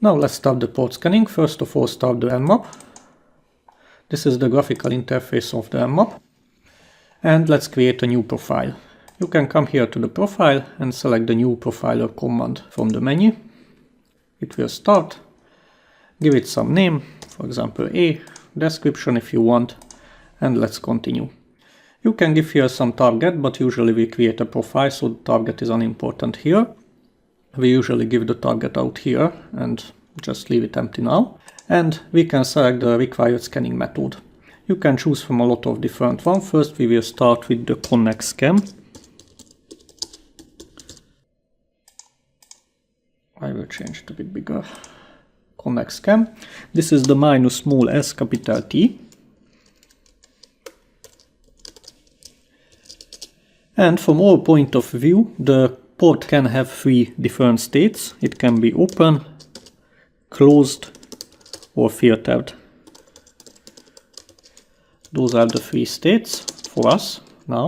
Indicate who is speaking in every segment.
Speaker 1: Now let's start the port scanning. First of all, start the nmap. This is the graphical interface of the nmap. And let's create a new profile. You can come here to the profile and select the new profiler command from the menu. It will start. Give it some name, for example A, description if you want, and let's continue. You can give here some target, but usually we create a profile, so the target is unimportant here. We usually give the target out here and just leave it empty now. And we can select the required scanning method. You can choose from a lot of different ones. First we will start with the connect scan. I will change it a bit bigger. Connect scan. This is the -s capital T. And from our point of view, the port can have three different states. It can be open, closed, or filtered. Those are the three states for us now.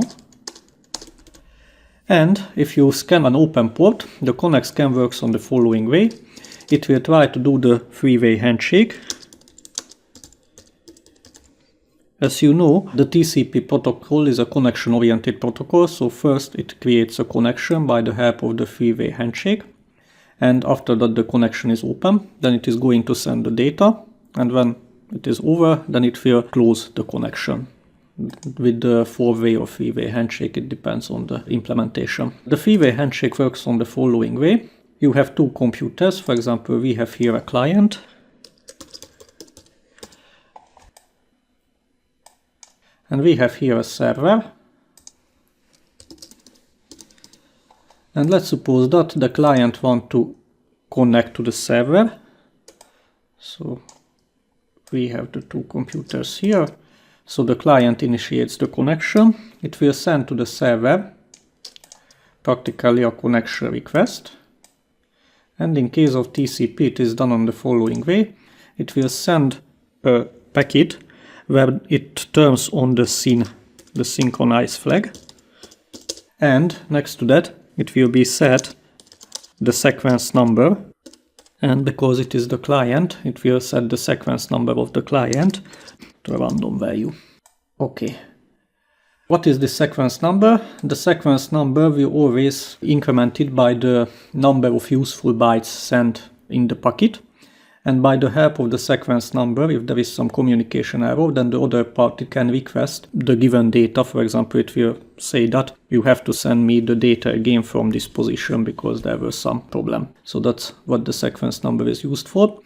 Speaker 1: And if you scan an open port, the connect scan works on the following way. It will try to do the three-way handshake. As you know, the TCP protocol is a connection-oriented protocol, so first it creates a connection by the help of the three-way handshake. And after that the connection is open, then it is going to send the data, and when it is over, then it will close the connection. With the four-way or three-way handshake, it depends on the implementation. The three-way handshake works on the following way. You have two computers, for example, we have here a client. And we have here a server. And let's suppose that the client wants to connect to the server. So we have the two computers here. So the client initiates the connection. It will send to the server practically a connection request. And in case of TCP, it is done on the following way. It will send a packet where it turns on the synchronize flag. And next to that, it will be set the sequence number. And because it is the client, it will set the sequence number of the client to a random value. Okay. What is the sequence number? The sequence number will always increment it by the number of useful bytes sent in the packet. And by the help of the sequence number, if there is some communication error, then the other party can request the given data. For example, it will say that you have to send me the data again from this position because there was some problem. So that's what the sequence number is used for.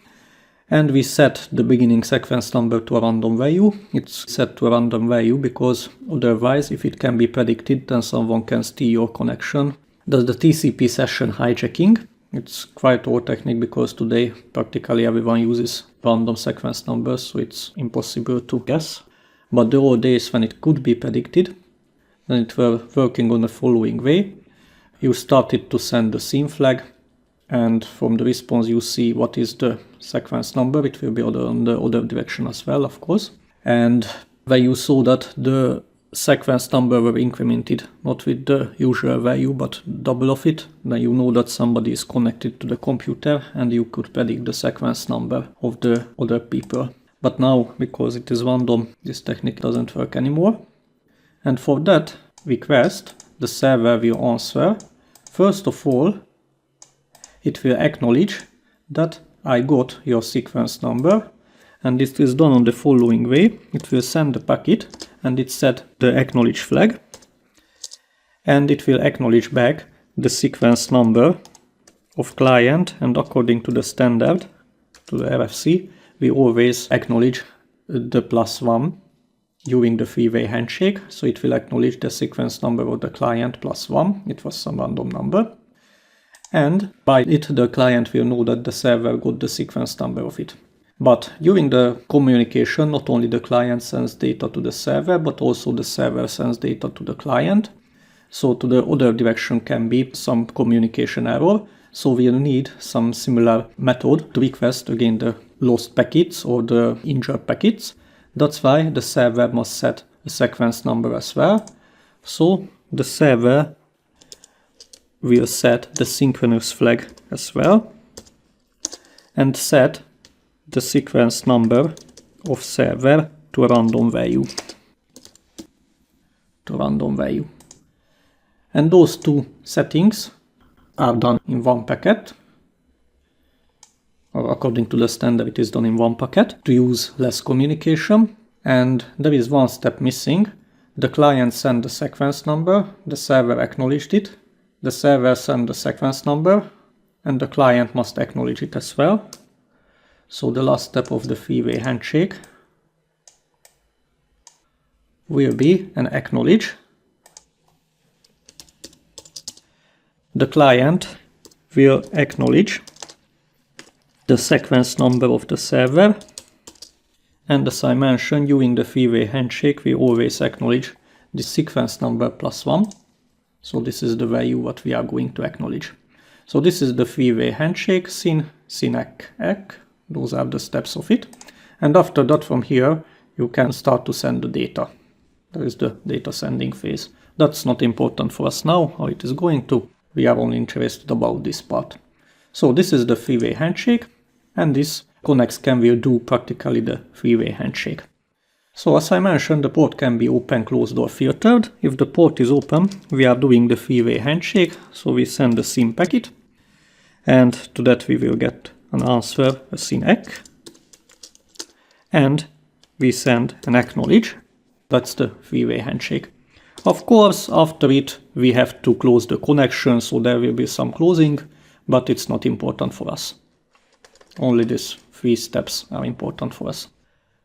Speaker 1: And we set the beginning sequence number to a random value. It's set to a random value because otherwise, if it can be predicted, then someone can steal your connection. Does the TCP session hijacking? It's quite old technique because today practically everyone uses random sequence numbers, so it's impossible to guess. But the old days when it could be predicted, then it were working on the following way. You started to send the SYN flag, and from the response you see what is the sequence number. It will be on the other direction as well, of course. And when you saw that the sequence number were incremented, not with the usual value, but double of it, then you know that somebody is connected to the computer and you could predict the sequence number of the other people. But now, because it is random, this technique doesn't work anymore. And for that request, the server will answer. First of all, it will acknowledge that I got your sequence number, and this is done on the following way. It will send the packet and it set the acknowledge flag, and it will acknowledge back the sequence number of client, and according to the standard, to the RFC, we always acknowledge the +1 during the three-way handshake. So it will acknowledge the sequence number of the client +1. It was some random number. And by it, the client will know that the server got the sequence number of it. But during the communication, not only the client sends data to the server, but also the server sends data to the client. So to the other direction can be some communication error. So we'll need some similar method to request again the lost packets or the injured packets. That's why the server must set a sequence number as well. So the server will set the synchronous flag as well. and set the sequence number of server to a random value. And those two settings are done in one packet, or according to the standard it is done in one packet to use less communication. And there is one step missing. The client sent the sequence number, the server acknowledged it, the server sent the sequence number, and the client must acknowledge it as well. So the last step of the three-way handshake will be an acknowledge. The client will acknowledge the sequence number of the server, and as I mentioned, during the three-way handshake we always acknowledge the sequence number +1. So this is the value what we are going to acknowledge. So this is the three-way handshake, SYN, SYN-ACK, ACK. Those are the steps of it. And after that, from here you can start to send the data. There is the data sending phase. That's not important for us now, how it is going to. We are only interested about this part. So this is the three-way handshake, and this connect scan will do practically the three-way handshake. So as I mentioned, the port can be open, closed or filtered. If the port is open, we are doing the three-way handshake, so we send the SYN packet, and to that we will get an answer, a SYN-ACK, and we send an acknowledge. That's the three-way handshake. Of course, after it we have to close the connection, so there will be some closing, but it's not important for us. Only these three steps are important for us.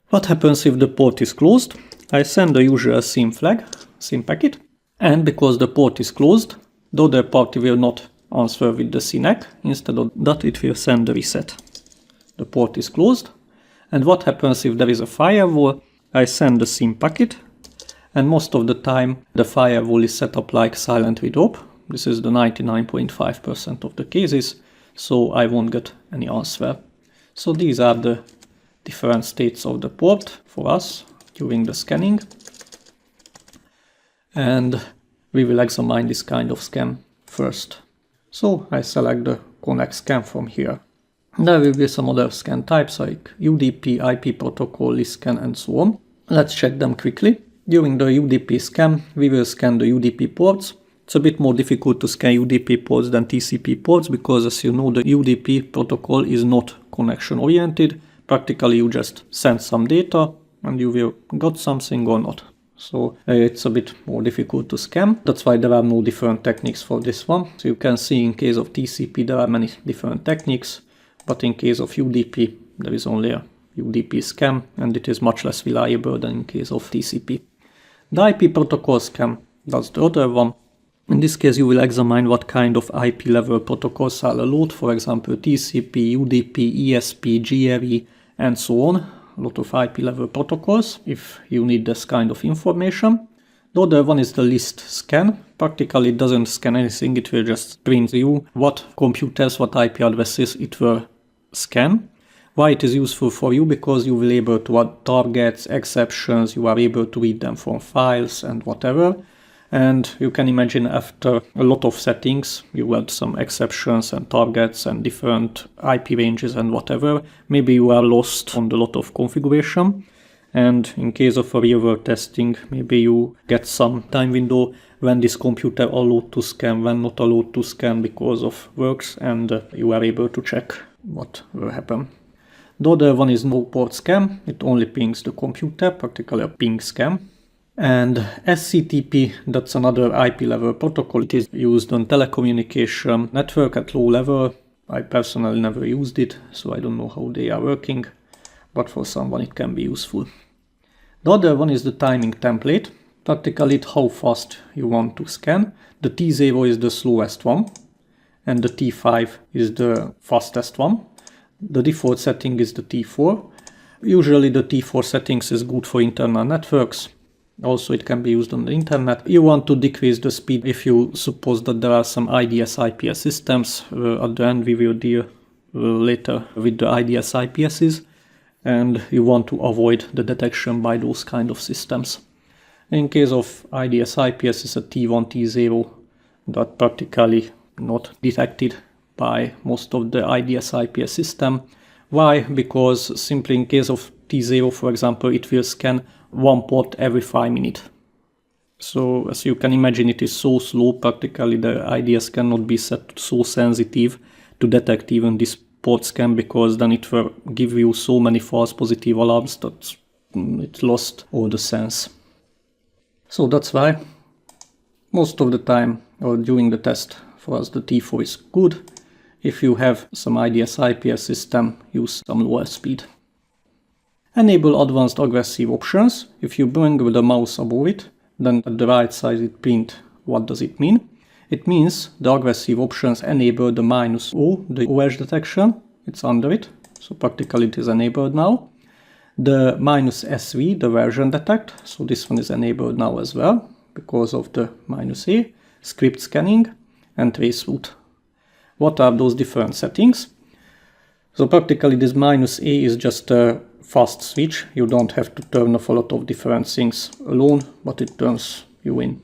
Speaker 1: What happens if the port is closed? I send the usual SYN flag, SYN packet, and because the port is closed, the other party will not answer with the SYN-ACK. Instead of that, it will send the reset. The port is closed. And what happens if there is a firewall? I send the SYN packet, and most of the time the firewall is set up like silent redrop. This is the 99.5% of the cases, so I won't get any answer. So these are the different states of the port for us during the scanning. And we will examine this kind of scan first. So I select the connect scan from here. There will be some other scan types like UDP, IP protocol, list scan, and so on. Let's check them quickly. During the UDP scan, we will scan the UDP ports. It's a bit more difficult to scan UDP ports than TCP ports because, as you know, the UDP protocol is not connection oriented. Practically you just send some data and you will got something or not. So it's a bit more difficult to scan. That's why there are no different techniques for this one. So you can see in case of TCP there are many different techniques, but in case of UDP there is only a UDP scan, and it is much less reliable than in case of TCP. The IP protocol scan, that's the other one. In this case you will examine what kind of IP level protocols are allowed, for example TCP, UDP, ESP, GRE, and so on. A lot of IP level protocols if you need this kind of information. The other one is the list scan. Practically it doesn't scan anything, it will just print you what computers, what IP addresses it will scan. Why it is useful for you? Because you will be able to add targets, exceptions, you are able to read them from files and whatever. And you can imagine after a lot of settings, you add some exceptions and targets and different IP ranges and whatever. Maybe you are lost on a lot of configuration. And in case of a real-world testing, maybe you get some time window when this computer allowed to scan, when not allowed to scan because of works, and you are able to check what will happen. The other one is no port scan. It only pings the computer, practically a ping scan. And SCTP, that's another IP level protocol. It is used on telecommunication network at low level. I personally never used it, so I don't know how they are working, but for someone it can be useful. The other one is the timing template. Practically it's how fast you want to scan. The T0 is the slowest one, and the T5 is the fastest one. The default setting is the T4. Usually the T4 settings is good for internal networks. Also it can be used on the internet. You want to decrease the speed if you suppose that there are some IDS IPS systems. At the end we will deal later with the IDS IPSs, and you want to avoid the detection by those kind of systems. In case of IDS IPS, it's a T1, T0 that practically not detected by most of the IDS IPS system. Why? Because simply in case of T0, for example, it will scan one port every 5 minutes. So as you can imagine, it is so slow, practically the IDS cannot be set so sensitive to detect even this port scan, because then it will give you so many false positive alarms that it lost all the sense. So that's why most of the time, or during the test, for us the T4 is good. If you have some IDS IPS system, use some lower speed. Enable advanced aggressive options. If you bring the mouse above it, then at the right side it print. What does it mean? It means the aggressive options enable the -O, the OS detection. It's under it, so practically it is enabled now. The -SV, the version detect, so this one is enabled now as well, because of the -A, script scanning, and trace route. What are those different settings? So practically this -A is just a fast switch. You don't have to turn off a lot of different things alone, but it turns you in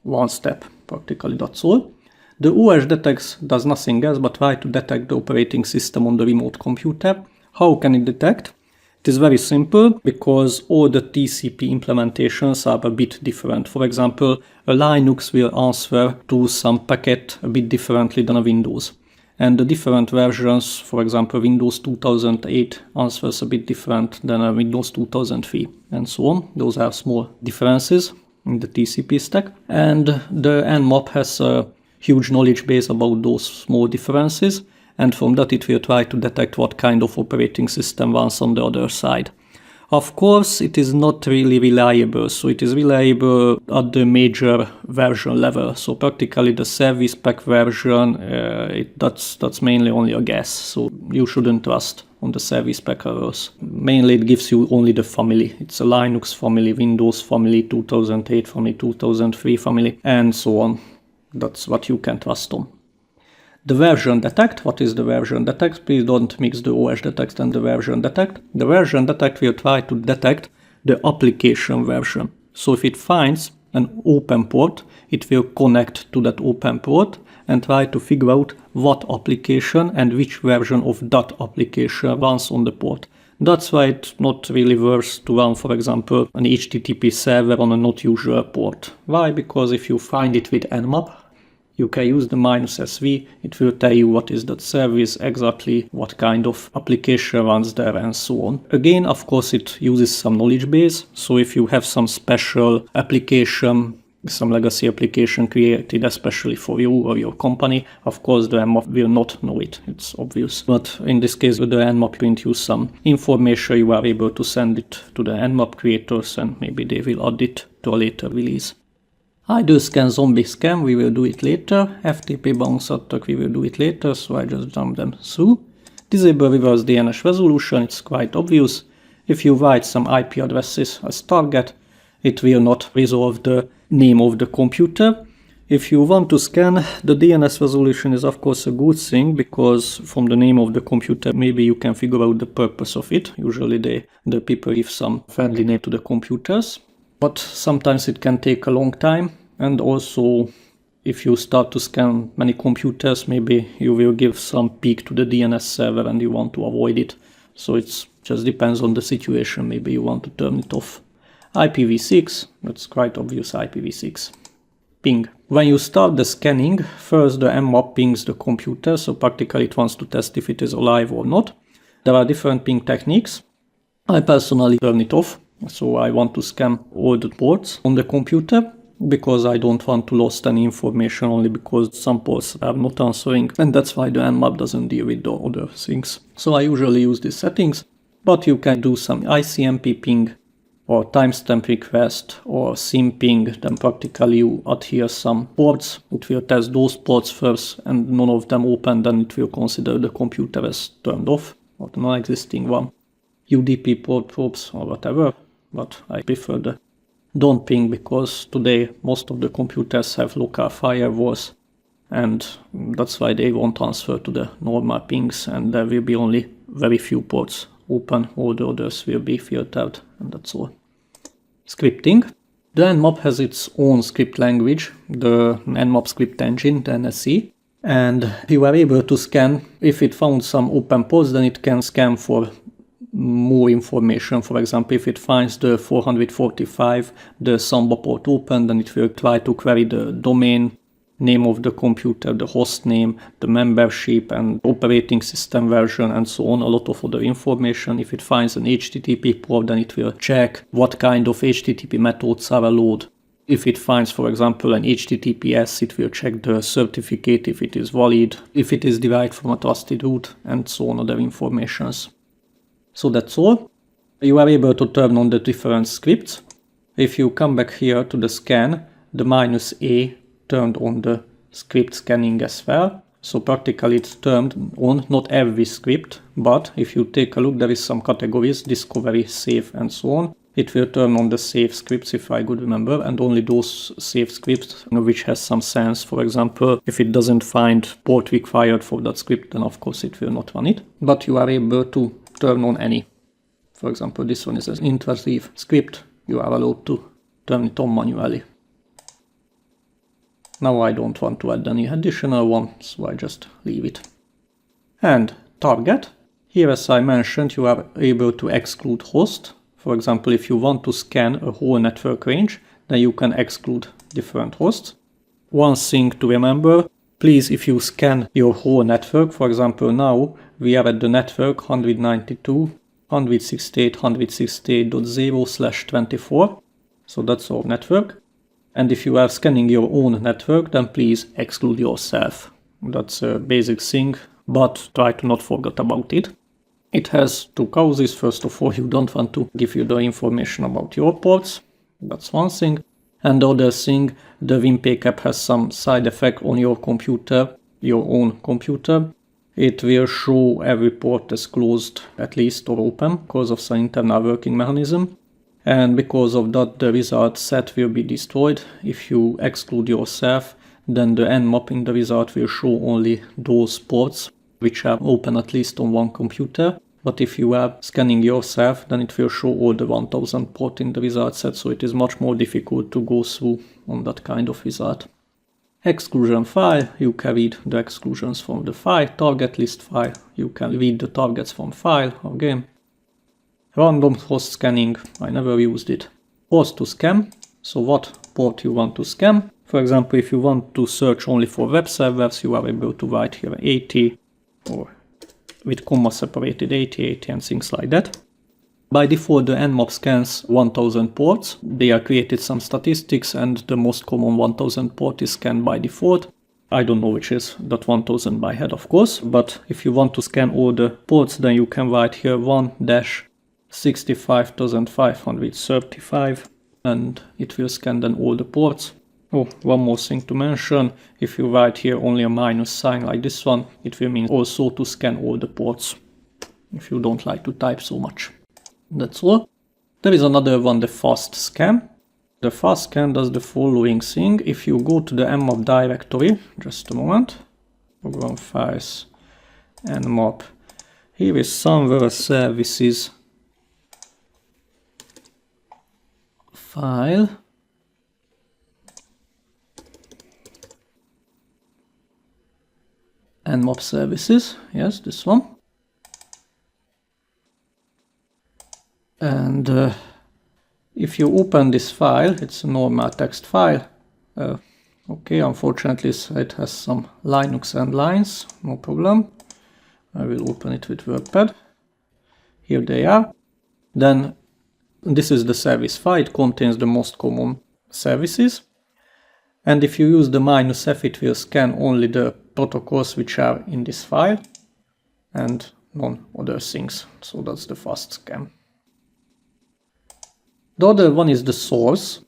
Speaker 1: one step. Practically that's all. The OS detects does nothing else but try to detect the operating system on the remote computer. How can it detect? It is very simple, because all the TCP implementations are a bit different. For example, a Linux will answer to some packet a bit differently than a Windows. And the different versions, for example, Windows 2008 answers a bit different than a Windows 2003, and so on. Those are small differences in the TCP stack. And the Nmap has a huge knowledge base about those small differences, and from that it will try to detect what kind of operating system runs on the other side. Of course, it is not really reliable, so it is reliable at the major version level. So practically the service pack version, that's mainly only a guess, so you shouldn't trust on the service pack errors. Mainly it gives you only the family. It's a Linux family, Windows family, 2008 family, 2003 family, and so on. That's what you can trust on. The version detect. What is the version detect? Please don't mix the OS detect and the version detect. The version detect will try to detect the application version. So if it finds an open port, it will connect to that open port and try to figure out what application and which version of that application runs on the port. That's why it's not really worth to run, for example, an HTTP server on a not usual port. Why? Because if you find it with Nmap, you can use the -SV, it will tell you what is that service, exactly what kind of application runs there, and so on. Again, of course, it uses some knowledge base, so if you have some special application, some legacy application created especially for you or your company, of course the Nmap will not know it, it's obvious. But in this case, with the Nmap will use some information, you are able to send it to the Nmap creators, and maybe they will add it to a later release. IDle scan, zombie scan, we will do it later. FTP bounce attack, we will do it later, so I just jump them through. Disable reverse DNS resolution, it's quite obvious. If you write some IP addresses as target, it will not resolve the name of the computer. If you want to scan, the DNS resolution is of course a good thing, because from the name of the computer maybe you can figure out the purpose of it. Usually the people give some friendly name to the computers. But sometimes it can take a long time, and also if you start to scan many computers, maybe you will give some peak to the DNS server and you want to avoid it. So it just depends on the situation, maybe you want to turn it off. IPv6, that's quite obvious, IPv6. Ping. When you start the scanning, first the Nmap pings the computer, so practically it wants to test if it is alive or not. There are different ping techniques. I personally turn it off. So I want to scan all the ports on the computer, because I don't want to lose any information only because some ports are not answering, and that's why the Nmap doesn't deal with the other things. So I usually use these settings, but you can do some ICMP ping or timestamp request or SYM ping, then practically you adhere some ports. It will test those ports first, and none of them open, then it will consider the computer as turned off or the non-existing one. UDP port probes or whatever. But I prefer the don't ping, because today most of the computers have local firewalls, and that's why they won't answer to the normal pings, and there will be only very few ports open, all the others will be filtered, and that's all. Scripting. The Nmap has its own script language, the Nmap script engine, the NSE, And you are able to scan. If it found some open ports, then it can scan for more information. For example, if it finds the 445, the Samba port open, then it will try to query the domain name of the computer, the host name, the membership and operating system version and so on, a lot of other information. If it finds an HTTP port, then it will check what kind of HTTP methods are allowed. If it finds, for example, an HTTPS, it will check the certificate if it is valid, if it is derived from a trusted root, and so on, other informations. So that's all. You are able to turn on the different scripts. If you come back here to the scan, the -A turned on the script scanning as well. So practically it's turned on, not every script, but if you take a look, there is some categories, discovery, safe, and so on. It will turn on the safe scripts, if I could remember, and only those safe scripts which has some sense. For example, if it doesn't find port required for that script, then of course it will not run it. But you are able to turn on any. For example, this one is an intrusive script. You are allowed to turn it on manually. Now I don't want to add any additional one, so I just leave it. And target. Here, as I mentioned, you are able to exclude host. For example, if you want to scan a whole network range, then you can exclude different hosts. One thing to remember, please, if you scan your whole network, for example, now we are at the network 192.168.168.0/24. So that's our network. And if you are scanning your own network, then please exclude yourself. That's a basic thing, but try to not forget about it. It has two causes. First of all, you don't want to give you the information about your ports. That's one thing. And the other thing, the WinPay has some side effect on your computer, your own computer. It will show every port as closed, at least, or open, because of some internal working mechanism. And because of that, the result set will be destroyed. If you exclude yourself, then the nmap in the result will show only those ports which are open at least on one computer. But if you are scanning yourself, then it will show all the 1000 port in the result set, so it is much more difficult to go through on that kind of result. Exclusion file, you can read the exclusions from the file. Target list file, you can read the targets from file again. Random host scanning, I never used it. Ports to scan, so what port you want to scan. For example, if you want to search only for web servers, you are able to write here 80 or with comma separated 80 and things like that. By default, the nmap scans 1000 ports. They are created some statistics, and the most common 1000 port is scanned by default. I don't know which is that 1000 by head, of course, but if you want to scan all the ports, then you can write here 1-65,535, and it will scan then all the ports. Oh, one more thing to mention, if you write here only a minus sign like this one, it will mean also to scan all the ports, if you don't like to type so much. That's all. There is another one, the fast scan. The fast scan does the following thing. If you go to the nmap directory, just a moment, program files, nmap, here is somewhere services file. Nmap services, yes, this one. And if you open this file, it's a normal text file. Okay, unfortunately it has some Linux end lines, no problem. I will open it with WordPad. Here they are. Then this is the service file, it contains the most common services. And if you use the -f, it will scan only the protocols which are in this file and none other things. So that's the fast scan. The other one is the source.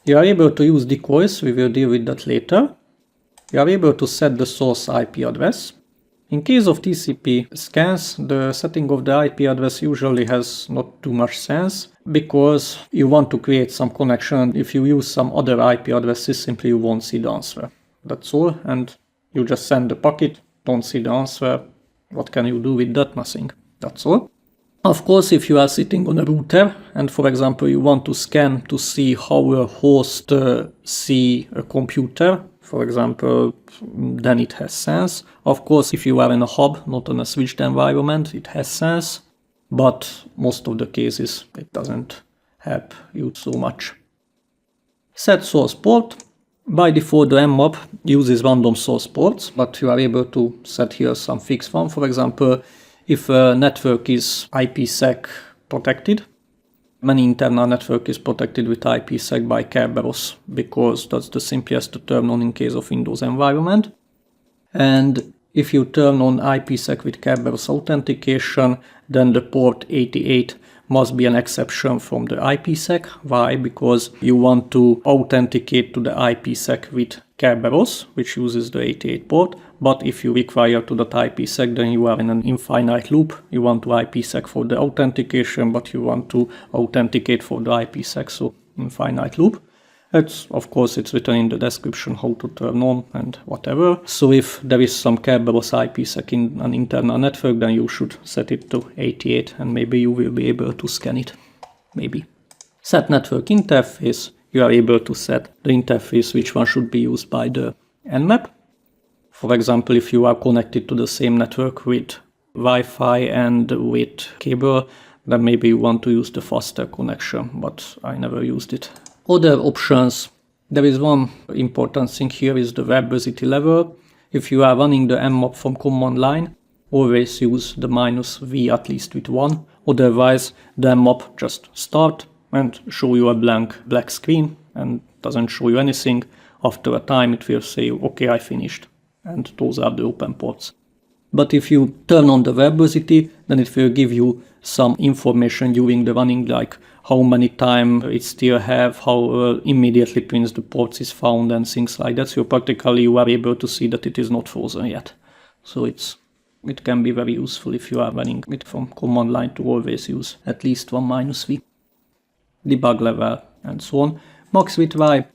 Speaker 1: You are able to use decoys, we will deal with that later. You are able to set the source IP address. In case of TCP scans, the setting of the IP address usually has not too much sense, because you want to create some connection. If you use some other IP addresses, simply you won't see the answer. That's all, and you just send the packet, don't see the answer. What can you do with that? Nothing. That's all. Of course, if you are sitting on a router and, for example, you want to scan to see how a host see a computer for example, then it has sense. Of course, if you are in a hub, not on a switched environment, it has sense, but most of the cases it doesn't help you so much. Set source port. By default, the mmap uses random source ports, but you are able to set here some fixed one. For example, if a network is IPsec protected, many internal network is protected with IPsec by Kerberos, because that's the simplest to turn on in case of Windows environment. And if you turn on IPsec with Kerberos authentication, then the port 88 must be an exception from the IPsec. Why? Because you want to authenticate to the IPsec with Kerberos, which uses the 88 port. But if you require to that IPsec, then you are in an infinite loop. You want to IPsec for the authentication, but you want to authenticate for the IPsec, so infinite loop. Of course, it's written in the description how to turn on and whatever. So if there is some Kerberos IPsec in an internal network, then you should set it to 88 and maybe you will be able to scan it. Maybe. Set network interface. You are able to set the interface which one should be used by the nmap. For example, if you are connected to the same network with Wi-Fi and with cable, then maybe you want to use the faster connection, but I never used it. Other options, there is one important thing here is the verbosity level. If you are running the mmap from command line, always use the -v at least with 1. Otherwise, the mmap just start and show you a blank black screen and doesn't show you anything. After a time it will say, okay, I finished. And those are the open ports. But if you turn on the verbosity, then it will give you some information during the running, like how many time it still have, how immediately prints the ports is found and things like that. So practically you are able to see that it is not frozen yet. So it can be very useful if you are running it from command line to always use at least one -v. Debug level and so on. Max with Y,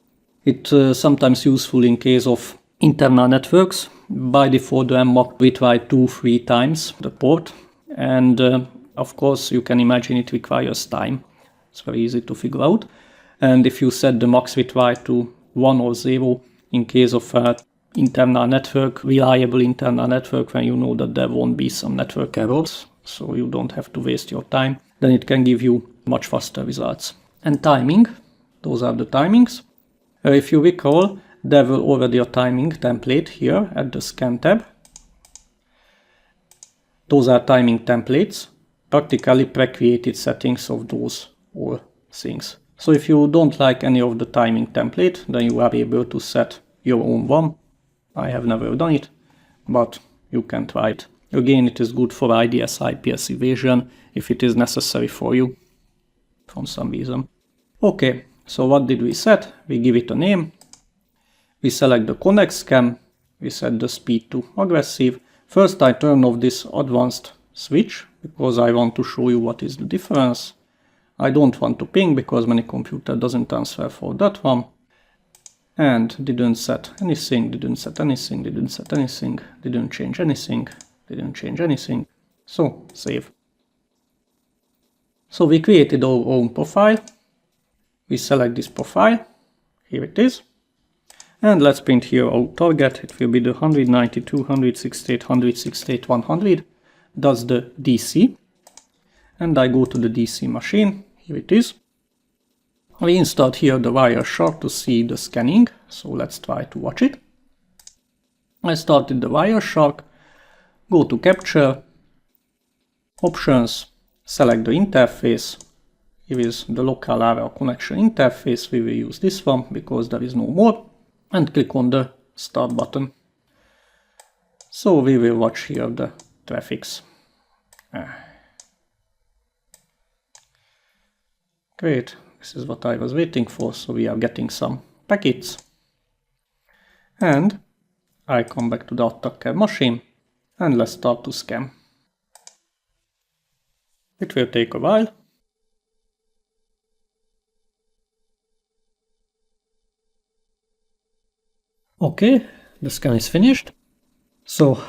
Speaker 1: it's sometimes useful in case of internal networks. By default, the mmap with Y 2-3 times the port, and of course you can imagine it requires time. It's very easy to figure out. And if you set the max with Y to 1 or 0 in case of internal network, reliable internal network, when you know that there won't be some network errors, so you don't have to waste your time, then it can give you much faster results. And timing, those are the timings. If you recall, there will already a timing template here at the scan tab. Those are timing templates, practically pre-created settings of those all things. So if you don't like any of the timing template, then you are able to set your own one. I have never done it, but you can try it. Again, it is good for IDS IPS evasion if it is necessary for you from some reason. Okay, so what did we set? We give it a name. We select the connect scan. We set the speed to aggressive. First I turn off this advanced switch because I want to show you what is the difference. I don't want to ping because many computer doesn't transfer for that one. And didn't set anything, didn't set anything, didn't set anything, didn't change anything, didn't change anything. So save. So we created our own profile. We select this profile. Here it is. And let's print here our target. It will be the 192, 168, 168, 100. That's the DC. And I go to the DC machine. Here it is. I installed here the Wireshark to see the scanning. So let's try to watch it. I started the Wireshark. Go to Capture. Options. Select the interface. Here is the local area connection interface. We will use this one because there is no more. And click on the Start button. So we will watch here the traffics. Great, this is what I was waiting for, so we are getting some packets. And I come back to the attacker machine and let's start to scan. It will take a while. Okay, the scan is finished. So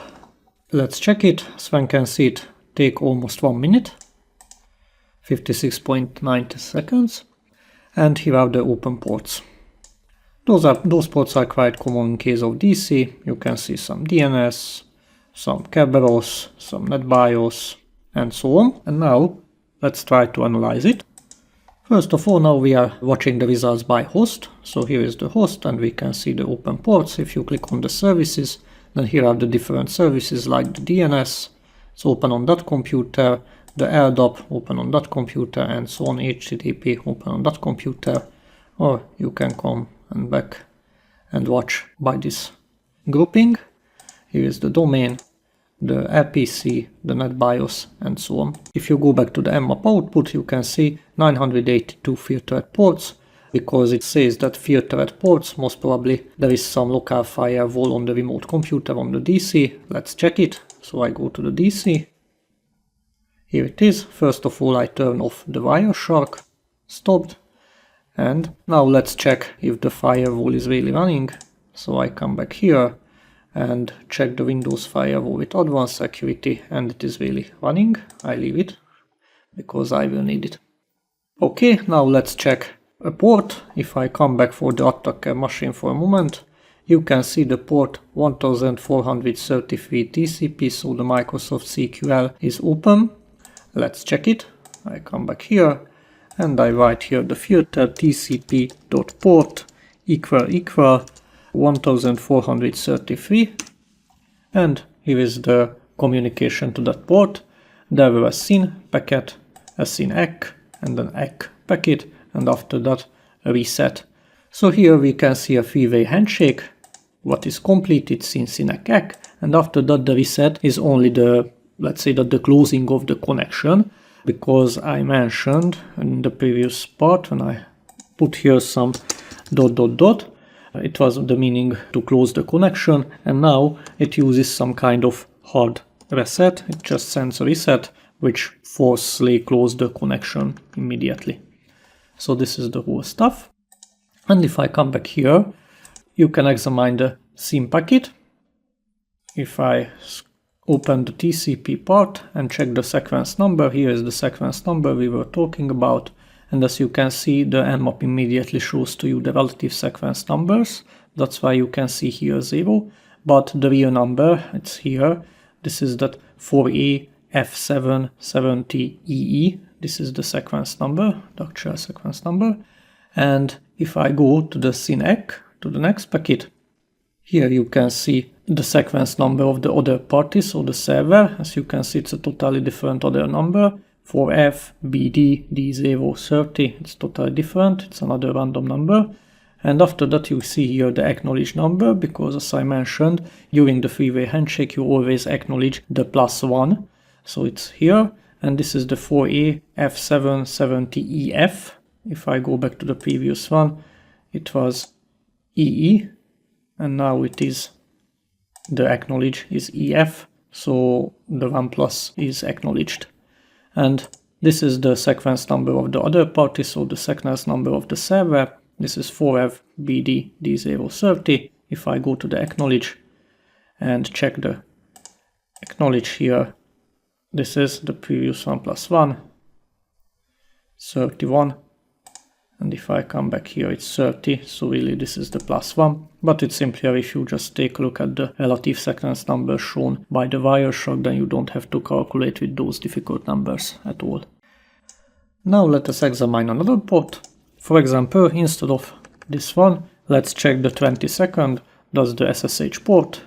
Speaker 1: let's check it. Sven can see it take almost 1 minute, 56.90 seconds. And here are the open ports. Those ports are quite common in case of DC. You can see some DNS, some Kerberos, some NetBIOS, and so on. And now let's try to analyze it. First of all, now we are watching the results by host. So here is the host and we can see the open ports. If you click on the services, then here are the different services like the DNS. It's open on that computer, the LDAP open on that computer, and so on, HTTP open on that computer. Or you can come and back and watch by this grouping. Here is the domain, the RPC, the NetBIOS, and so on. If you go back to the mmap output, you can see 982 filtered ports, because it says that filtered ports, most probably there is some local firewall on the remote computer on the DC. Let's check it. So I go to the DC. Here it is. First of all, I turn off the Wireshark, stopped. And now let's check if the firewall is really running. So I come back here and check the Windows firewall with advanced security, and it is really running. I leave it because I will need it. Okay, now let's check a port. If I come back for the attacker machine for a moment, you can see the port 1433 TCP, so the Microsoft CQL is open. Let's check it. I come back here and I write here the filter tcp.port equal 1433, and here is the communication to that port. There were a SYN packet, a SYN ACK, and an ACK packet, and after that a reset. So here we can see a three-way handshake, what is completed since SYN ACK, and after that the reset is only the, let's say that the closing of the connection, because I mentioned in the previous part when I put here some ... it was the meaning to close the connection, and now it uses some kind of hard reset. It just sends a reset which forcefully closes the connection immediately. So this is the whole stuff. And if I come back here, you can examine the SYN packet. If I open the TCP part and check the sequence number, here is the sequence number we were talking about. And as you can see, the nmap immediately shows to you the relative sequence numbers. That's why you can see here 0. But the real number, it's here. This is that 4A-F770EE. This is the sequence number, the actual sequence number. And if I go to the SYN ACK, to the next packet, here you can see the sequence number of the other party, so the server. As you can see, it's a totally different other number. 4F-BD D030, it's totally different, it's another random number. And after that you see here the acknowledge number, because as I mentioned, during the three-way handshake you always acknowledge the +1. So it's here, and this is the 4A-F770EF. If I go back to the previous one, it was EE, and now it is, the acknowledge is EF, so the 1+ is acknowledged. And this is the sequence number of the other party, so the sequence number of the server. This is 4F-BD D030. If I go to the acknowledge and check the acknowledge here, this is the previous 1+1, 31. And if I come back here, it's 30, so really this is the +1. But it's simpler if you just take a look at the relative sequence numbers shown by the Wireshark, then you don't have to calculate with those difficult numbers at all. Now let us examine another port. For example, instead of this one, let's check the 22nd, that's the SSH port,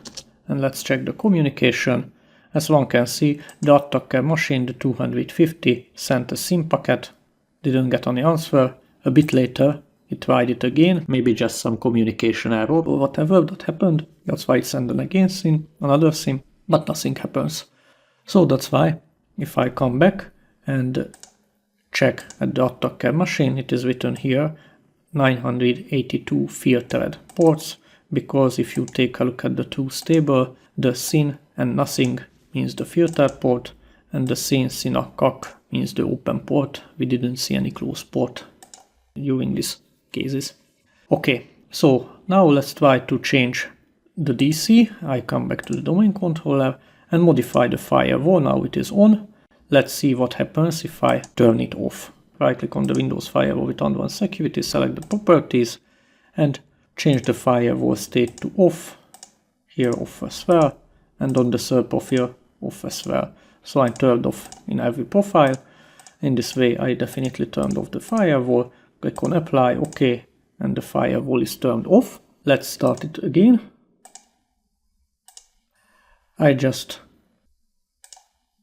Speaker 1: and let's check the communication. As one can see, the attacker machine, the 250, sent a SYN packet, didn't get any answer. A bit later, it tried it again, maybe just some communication error or whatever that happened. That's why it sent an again SYN, another SYN, but nothing happens. So that's why, if I come back and check at the attacker machine, it is written here 982 filtered ports, because if you take a look at the truth table, the SYN and nothing means the filtered port, and the SYN ACK means the open port. We didn't see any closed port during these cases. Okay, so now let's try to change the DC. I come back to the domain controller and modify the firewall. Now it is on. Let's see what happens if I turn it off. Right click on the Windows firewall with advanced security, select the properties and change the firewall state to off, here off as well, and on the third profile off as well. So I turned off in every profile. In this way I definitely turned off the firewall. Click on apply, OK, and the firewall is turned off. Let's start it again. I just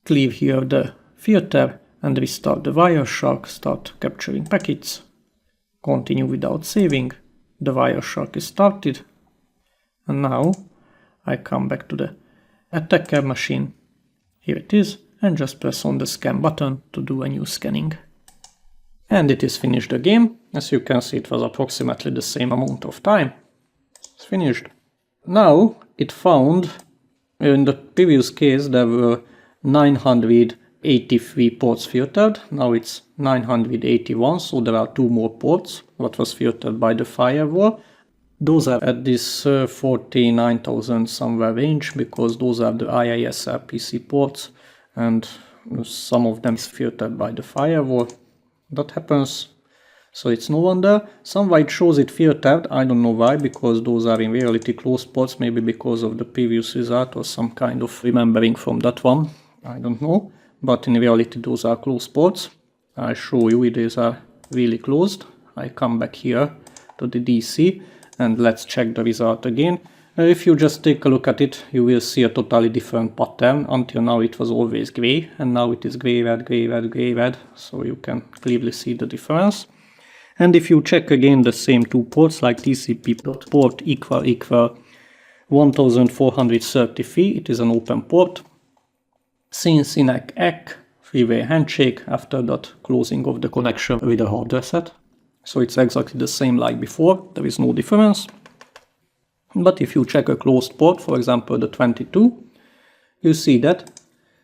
Speaker 1: cleave here the filter and restart the Wireshark, start capturing packets, continue without saving. The Wireshark is started, and now I come back to the attacker machine, here it is, and just press on the scan button to do a new scanning. And it is finished the game. As you can see, it was approximately the same amount of time. It's finished. Now it found, in the previous case there were 983 ports filtered, now it's 981, so there are 2 more ports what was filtered by the firewall. Those are at this 49,000 somewhere range, because those are the IISR PC ports and some of them is filtered by the firewall. That happens, so it's no wonder. Somewhere it shows it filtered, I don't know why, because those are in reality closed ports, maybe because of the previous result or some kind of remembering from that one, I don't know. But in reality those are closed ports. I show you these are really closed. I come back here to the DC and let's check the result again. If you just take a look at it, you will see a totally different pattern. Until now it was always gray, and now it is gray, red, gray, red, gray, red, so you can clearly see the difference. And if you check again the same 2 ports, like TCP.port == 1433, it is an open port. SYNC three-way handshake, after that closing of the connection with the hard reset. So it's exactly the same like before, there is no difference. But if you check a closed port, for example the 22, you see that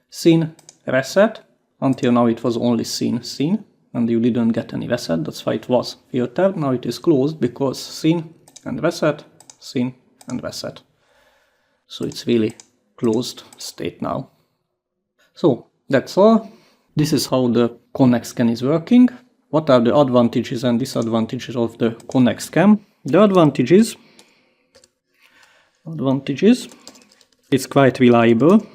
Speaker 1: SYN reset, until now it was only SYN, and you didn't get any reset, that's why it was filtered. Now it is closed because SYN and reset, SYN and reset. So it's really closed state now. So that's all. This is how the Connect scan is working. What are the advantages and disadvantages of the Connect scan? The advantages, it's quite reliable.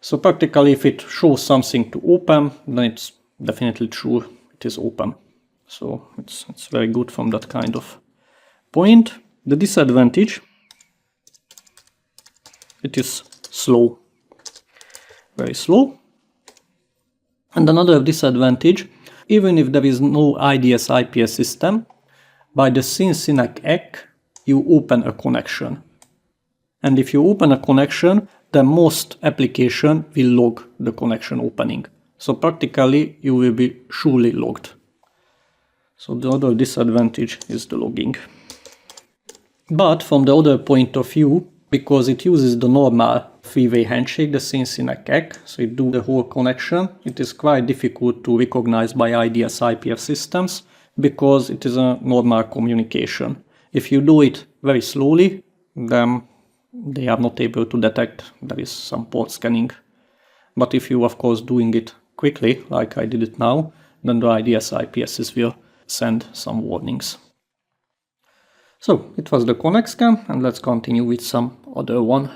Speaker 1: So practically if it shows something to open, then it's definitely true it is open. So it's very good from that kind of point. The disadvantage, it is slow, very slow. And another disadvantage, even if there is no IDS IPS system, by the SYN you open a connection. And if you open a connection, then most application will log the connection opening. So practically you will be surely logged. So the other disadvantage is the logging. But from the other point of view, because it uses the normal three-way handshake, the SYN so it do the whole connection, it is quite difficult to recognize by IDS IPS systems, because it is a normal communication. If you do it very slowly, then they are not able to detect there is some port scanning. But if you of course doing it quickly, like I did it now, then the IDS IPSs will send some warnings. So it was the Connect scan, and let's continue with some other one.